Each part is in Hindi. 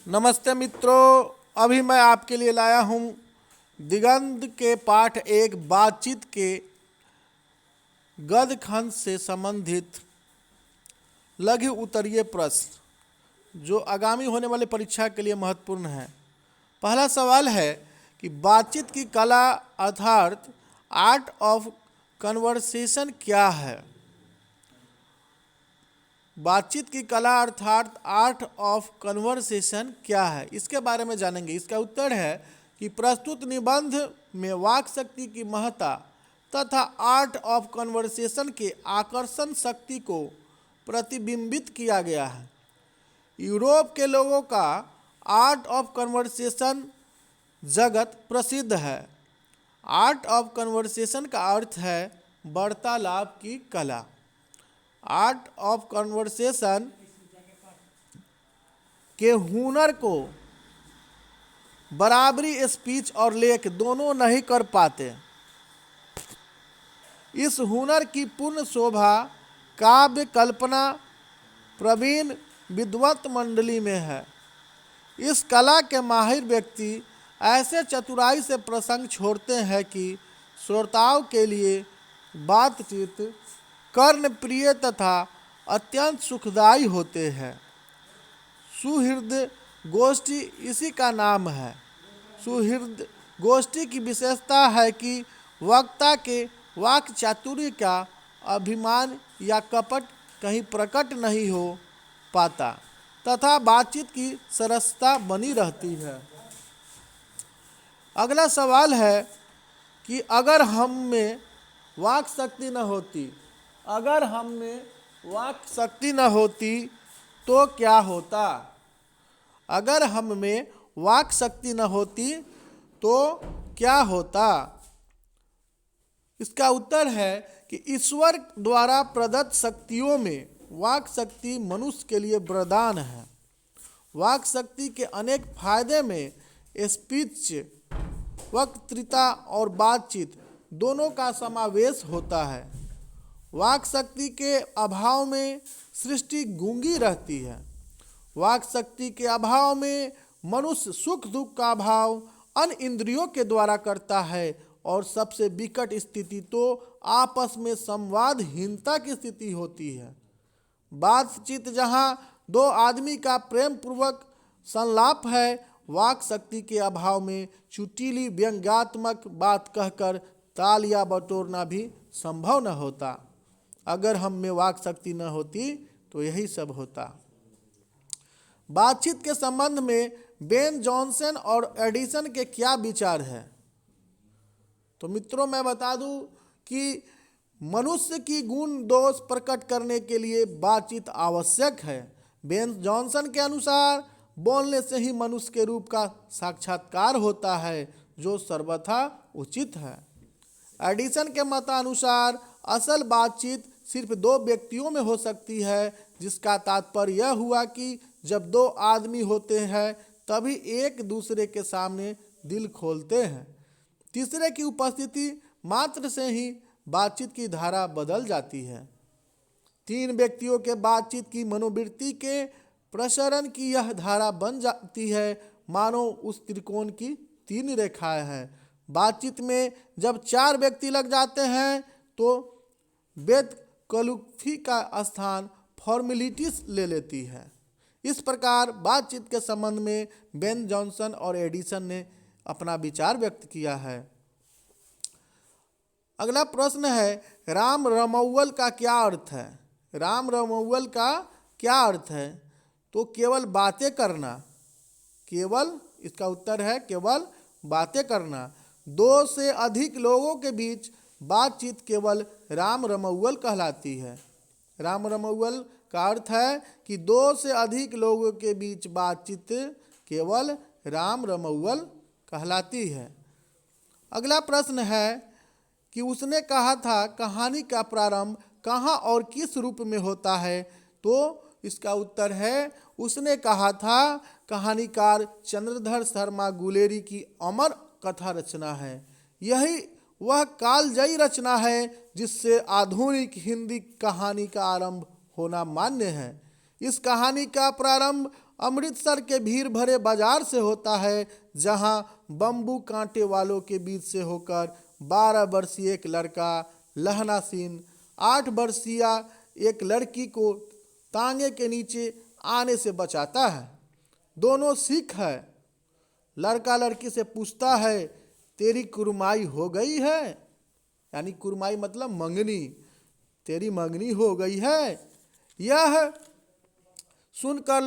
नमस्ते मित्रों, अभी मैं आपके लिए लाया हूँ दिगंत के पाठ एक बातचीत के गद्य खंड से संबंधित लघु उत्तरीय प्रश्न जो आगामी होने वाली परीक्षा के लिए महत्वपूर्ण है। पहला सवाल है कि बातचीत की कला अर्थात आर्ट ऑफ कन्वर्सेशन क्या है। बातचीत की कला अर्थात आर्ट ऑफ कन्वर्सेशन क्या है, इसके बारे में जानेंगे। इसका उत्तर है कि प्रस्तुत निबंध में वाक शक्ति की महत्ता तथा आर्ट ऑफ कन्वर्सेशन के आकर्षण शक्ति को प्रतिबिंबित किया गया है। यूरोप के लोगों का आर्ट ऑफ कन्वर्सेशन जगत प्रसिद्ध है। आर्ट ऑफ कन्वर्सेशन का अर्थ है वार्तालाप की कला। आर्ट ऑफ कन्वर्सेशन के हुनर को बराबरी स्पीच और लेख दोनों नहीं कर पाते। इस हुनर की पूर्ण शोभा काव्य कल्पना प्रवीण विद्वत मंडली में है। इस कला के माहिर व्यक्ति ऐसे चतुराई से प्रसंग छोड़ते हैं कि श्रोताओं के लिए बातचीत कर्णप्रिय तथा अत्यंत सुखदायी होते हैं। सुहृद गोष्ठी इसी का नाम है। सुहृद गोष्ठी की विशेषता है कि वक्ता के वाक चातुर्य का अभिमान या कपट कहीं प्रकट नहीं हो पाता तथा बातचीत की सरसता बनी रहती है। अगला सवाल है कि अगर हम में वाक शक्ति न होती, अगर हम में वाक शक्ति न होती तो क्या होता। अगर हम में वाक शक्ति न होती तो क्या होता। इसका उत्तर है कि ईश्वर द्वारा प्रदत्त शक्तियों में वाक शक्ति मनुष्य के लिए वरदान है। वाक शक्ति के अनेक फायदे में स्पीच, वक्तृता और बातचीत दोनों का समावेश होता है। वाक शक्ति के अभाव में सृष्टि गूंगी रहती है। वाक शक्ति के अभाव में मनुष्य सुख दुख का भाव अन्य इंद्रियों के द्वारा करता है और सबसे विकट स्थिति तो आपस में संवादहीनता की स्थिति होती है। बातचीत जहाँ दो आदमी का प्रेम पूर्वक संलाप है, वाक शक्ति के अभाव में चुटीली व्यंग्यात्मक बात कहकर ताल या बटोरना भी संभव न होता। अगर हम में वाक शक्ति न होती तो यही सब होता। बातचीत के संबंध में बेन जॉनसन और एडिसन के क्या विचार है। तो मित्रों, मैं बता दूं कि मनुष्य की गुण दोष प्रकट करने के लिए बातचीत आवश्यक है। बेन जॉनसन के अनुसार बोलने से ही मनुष्य के रूप का साक्षात्कार होता है, जो सर्वथा उचित है। एडिसन के मतानुसार असल बातचीत सिर्फ दो व्यक्तियों में हो सकती है, जिसका तात्पर्य यह हुआ कि जब दो आदमी होते हैं तभी एक दूसरे के सामने दिल खोलते हैं। तीसरे की उपस्थिति मात्र से ही बातचीत की धारा बदल जाती है। तीन व्यक्तियों के बातचीत की मनोवृत्ति के प्रसरण की यह धारा बन जाती है, मानो उस त्रिकोण की तीन रेखाएं हैं। बातचीत में जब चार व्यक्ति लग जाते हैं तो वेद कलुफी का स्थान फॉर्मेलिटीज ले लेती है। इस प्रकार बातचीत के संबंध में बेन जॉनसन और एडिसन ने अपना विचार व्यक्त किया है। अगला प्रश्न है, राम रमौवल का क्या अर्थ है। राम रमौवल का क्या अर्थ है। तो केवल बातें करना, केवल, इसका उत्तर है केवल बातें करना। दो से अधिक लोगों के बीच बातचीत केवल राम रमौवल कहलाती है। राम रमौवल का अर्थ है कि दो से अधिक लोगों के बीच बातचीत केवल राम रमौवल कहलाती है। अगला प्रश्न है कि उसने कहा था कहानी का प्रारंभ कहाँ और किस रूप में होता है। तो इसका उत्तर है उसने कहा था कहानीकार चंद्रधर शर्मा गुलेरी की अमर कथा रचना है। यही वह कालजयी रचना है जिससे आधुनिक हिंदी कहानी का आरंभ होना मान्य है। इस कहानी का प्रारंभ अमृतसर के भीड़ भरे बाजार से होता है, जहां बम्बू कांटे वालों के बीच से होकर 12 वर्षीय एक लड़का लहना सिंह 8 वर्षीय एक लड़की को तांगे के नीचे आने से बचाता है। दोनों सिख है। लड़का लड़की से पूछता है, तेरी कुरमाई हो गई है? यानी कुरमाई मतलब मंगनी, तेरी मंगनी हो गई है? यह सुनकर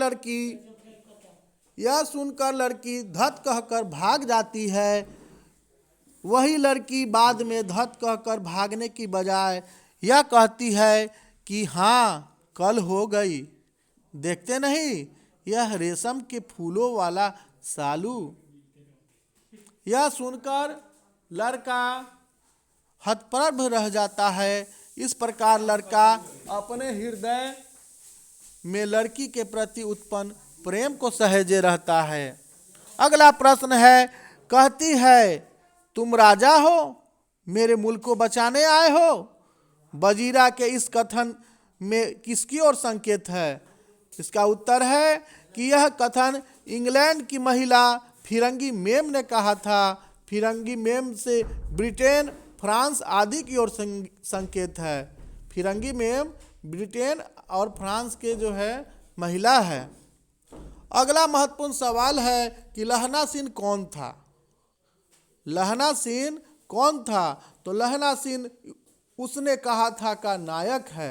लड़की धत कहकर भाग जाती है। वही लड़की बाद में धत कहकर भागने की बजाय यह कहती है कि हाँ, कल हो गई। देखते नहीं, यह रेशम के फूलों वाला सालू। यह सुनकर लड़का हतप्रभ रह जाता है। इस प्रकार लड़का अपने हृदय में लड़की के प्रति उत्पन्न प्रेम को सहेजे रहता है। अगला प्रश्न है, कहती है, तुम राजा हो, मेरे मुल्क को बचाने आए हो? वजीरा के इस कथन में किसकी ओर संकेत है? इसका उत्तर है कि यह कथन इंग्लैंड की महिला फिरंगी मेम ने कहा था। फिरंगी मेम से ब्रिटेन, फ्रांस आदि की ओर संकेत है। फिरंगी मेम ब्रिटेन और फ्रांस के जो है महिला है। अगला महत्वपूर्ण सवाल है कि लहना सिंह कौन था? लहना सिंह कौन था? तो लहना सिंह उसने कहा था का नायक है।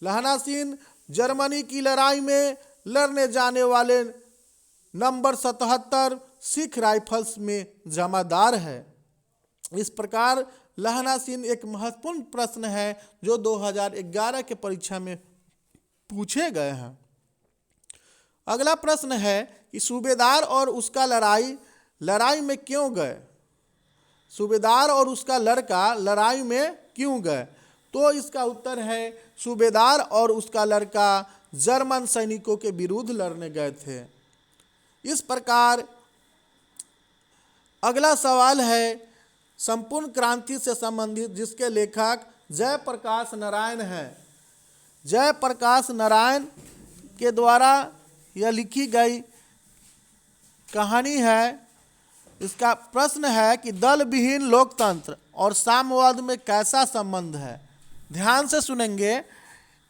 लहना सिंह जर्मनी की लड़ाई में लड़ने जाने वाले नंबर 77 सिख राइफल्स में जमादार है। इस प्रकार लहना सिंह एक महत्वपूर्ण प्रश्न है जो 2011 के परीक्षा में पूछे गए हैं। अगला प्रश्न है कि सूबेदार और उसका लड़ाई में क्यों गए? सूबेदार और उसका लड़का लड़ाई में क्यों गए? तो इसका उत्तर है, सूबेदार और उसका लड़का जर्मन सैनिकों के विरुद्ध लड़ने गए थे। इस प्रकार अगला सवाल है संपूर्ण क्रांति से संबंधित, जिसके लेखक जयप्रकाश नारायण हैं। जयप्रकाश नारायण के द्वारा यह लिखी गई कहानी है। इसका प्रश्न है कि दल विहीन लोकतंत्र और साम्यवाद में कैसा संबंध है? ध्यान से सुनेंगे।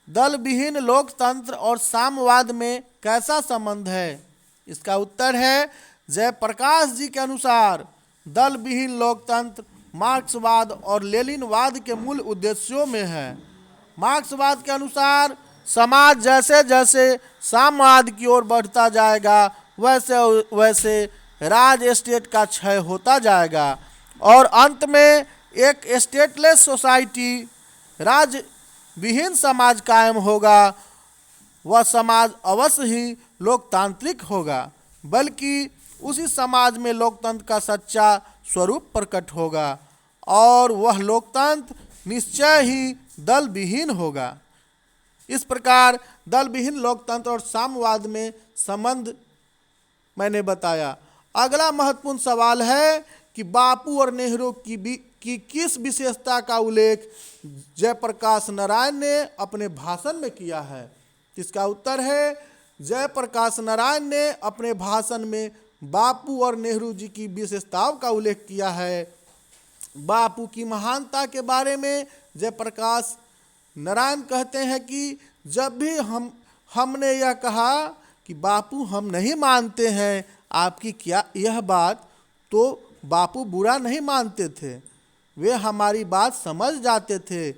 दल विहीन लोकतंत्र और साम्यवाद में कैसा संबंध है? इसका उत्तर है, जयप्रकाश जी के अनुसार दल विहीन लोकतंत्र मार्क्सवाद और लेनिनवाद के मूल उद्देश्यों में है। मार्क्सवाद के अनुसार समाज जैसे जैसे साम्यवाद की ओर बढ़ता जाएगा, वैसे वैसे राज स्टेट का क्षय होता जाएगा और अंत में एक स्टेटलेस सोसाइटी, राज विहीन समाज कायम होगा। वह समाज अवश्य ही लोकतांत्रिक होगा, बल्कि उसी समाज में लोकतंत्र का सच्चा स्वरूप प्रकट होगा और वह लोकतंत्र निश्चय ही दल विहीन होगा। इस प्रकार दल विहीन लोकतंत्र और साम्यवाद में संबंध मैंने बताया। अगला महत्वपूर्ण सवाल है कि बापू और नेहरू की किस विशेषता का उल्लेख जयप्रकाश नारायण ने अपने भाषण में किया है? इसका उत्तर है, जयप्रकाश नारायण ने अपने भाषण में बापू और नेहरू जी की विशेषताओं का उल्लेख किया है। बापू की महानता के बारे में जयप्रकाश नारायण कहते हैं कि जब भी हमने यह कहा कि बापू हम नहीं मानते हैं आपकी क्या यह बात, तो बापू बुरा नहीं मानते थे। वे हमारी बात समझ जाते थे,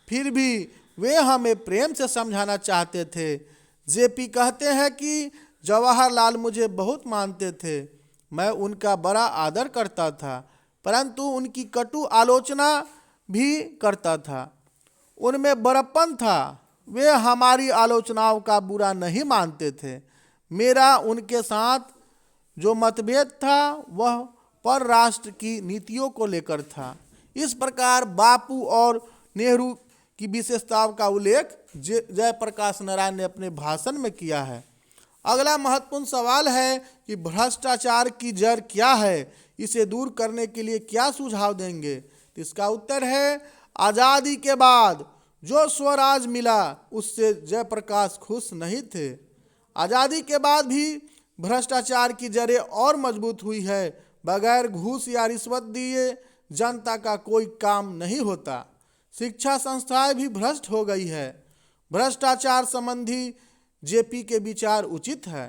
फिर भी वे हमें प्रेम से समझाना चाहते थे। जेपी कहते हैं कि जवाहरलाल मुझे बहुत मानते थे, मैं उनका बड़ा आदर करता था, परंतु उनकी कटु आलोचना भी करता था। उनमें बड़प्पन था, वे हमारी आलोचनाओं का बुरा नहीं मानते थे। मेरा उनके साथ जो मतभेद था वह परराष्ट्र की नीतियों को लेकर था। इस प्रकार बापू और नेहरू की विशेषताओं का उल्लेख जयप्रकाश नारायण ने अपने भाषण में किया है। अगला महत्वपूर्ण सवाल है कि भ्रष्टाचार की जड़ क्या है, इसे दूर करने के लिए क्या सुझाव देंगे? इसका उत्तर है, आज़ादी के बाद जो स्वराज मिला उससे जयप्रकाश खुश नहीं थे। आज़ादी के बाद भी भ्रष्टाचार की जड़ें और मजबूत हुई है। बगैर घूस या रिश्वत दिए जनता का कोई काम नहीं होता। शिक्षा संस्थाएं भी भ्रष्ट हो गई है। भ्रष्टाचार संबंधी जेपी के विचार उचित है।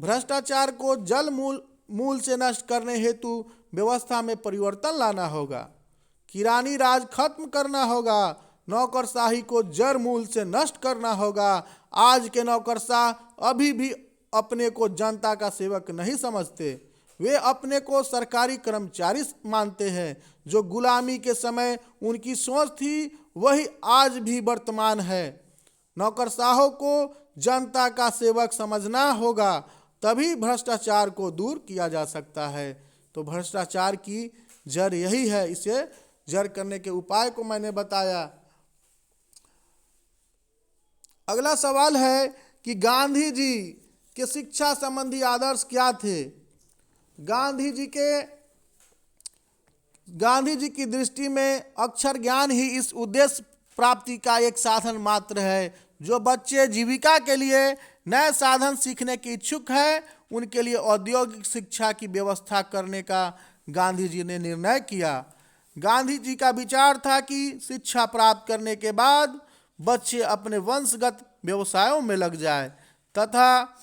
भ्रष्टाचार को जल मूल से नष्ट करने हेतु व्यवस्था में परिवर्तन लाना होगा। किरानी राज खत्म करना होगा। नौकरशाही को जड़ मूल से नष्ट करना होगा। आज के नौकरशाह अभी भी अपने को जनता का सेवक नहीं समझते। वे अपने को सरकारी कर्मचारी मानते हैं। जो गुलामी के समय उनकी सोच थी वही आज भी वर्तमान है। नौकरशाहों को जनता का सेवक समझना होगा, तभी भ्रष्टाचार को दूर किया जा सकता है। तो भ्रष्टाचार की जड़ यही है। इसे जड़ करने के उपाय को मैंने बताया। अगला सवाल है कि गांधी जी के शिक्षा संबंधी आदर्श क्या थे। गांधी जी की दृष्टि में अक्षर ज्ञान ही इस उद्देश्य प्राप्ति का एक साधन मात्र है। जो बच्चे जीविका के लिए नए साधन सीखने के इच्छुक है, उनके लिए औद्योगिक शिक्षा की व्यवस्था करने का गांधी जी ने निर्णय किया। गांधी जी का विचार था कि शिक्षा प्राप्त करने के बाद बच्चे अपने वंशगत व्यवसायों में लग जाए तथा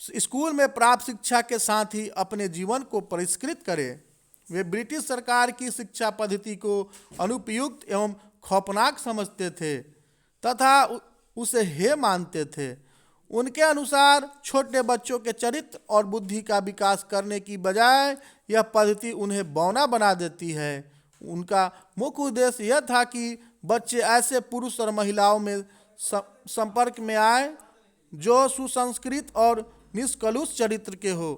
स्कूल में प्राप्त शिक्षा के साथ ही अपने जीवन को परिष्कृत करें। वे ब्रिटिश सरकार की शिक्षा पद्धति को अनुपयुक्त एवं खौफनाक समझते थे तथा उसे हेय मानते थे। उनके अनुसार छोटे बच्चों के चरित्र और बुद्धि का विकास करने की बजाय यह पद्धति उन्हें बौना बना देती है। उनका मुख्य उद्देश्य यह था कि बच्चे ऐसे पुरुष और महिलाओं में संपर्क में आए जो सुसंस्कृत और निष्कलुष चरित्र के हो।